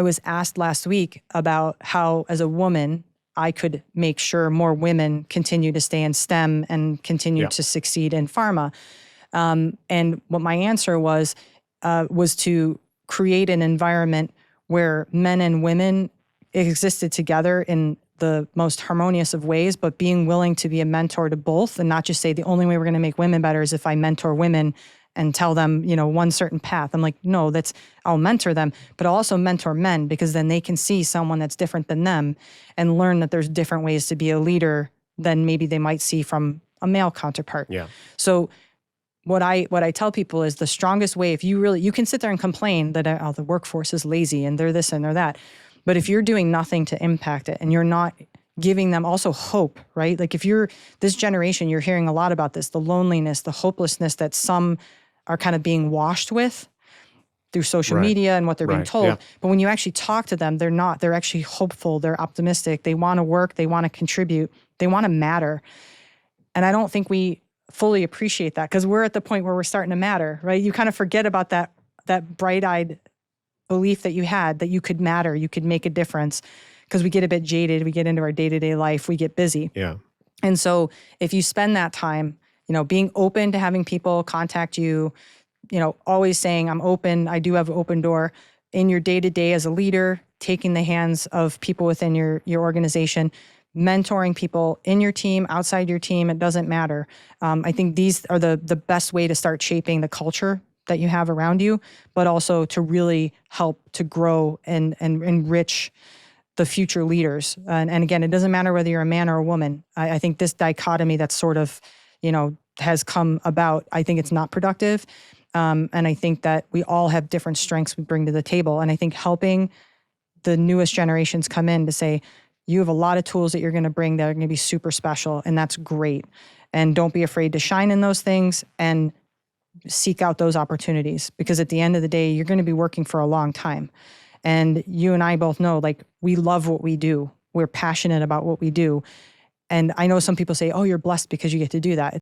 I was asked last week about how, as a woman, I could make sure more women continue to stay in STEM and continue to succeed in pharma. And what my answer was to create an environment where men and women existed together in the most harmonious of ways, but being willing to be a mentor to both and not just say the only way we're going to make women better is if I mentor women and tell them, one certain path. I'm like, no, I'll mentor them, but I'll also mentor men, because then they can see someone that's different than them and learn that there's different ways to be a leader than maybe they might see from a male counterpart. Yeah. So what I tell people is the strongest way, if you can sit there and complain that the workforce is lazy and they're this and they're that. But if you're doing nothing to impact it and you're not giving them also hope, right? Like if you're this generation, you're hearing a lot about this, the loneliness, the hopelessness that some are kind of being washed with through social media and what they're being told. But when you actually talk to them, they're actually hopeful, they're optimistic, they want to work, they want to contribute, they want to matter. And I don't think we fully appreciate that, because we're at the point where we're starting to matter, right? You kind of forget about that bright-eyed belief that you had, that you could matter, you could make a difference, because we get a bit jaded, we get into our day-to-day life, we get busy. Yeah. And so if you spend that time, being open to having people contact you, always saying, I'm open, I do have an open door in your day-to-day as a leader, taking the hands of people within your organization, mentoring people in your team, outside your team, it doesn't matter. I think these are the best way to start shaping the culture that you have around you, but also to really help to grow and enrich the future leaders. And again, it doesn't matter whether you're a man or a woman. I think this dichotomy that's sort of, has come about, I think it's not productive. And I think that we all have different strengths we bring to the table. And I think helping the newest generations come in to say, you have a lot of tools that you're going to bring that are going to be super special, and that's great. And don't be afraid to shine in those things and seek out those opportunities, because at the end of the day, you're going to be working for a long time. And you and I both know, like, we love what we do. We're passionate about what we do. And I know some people say, oh, you're blessed because you get to do that.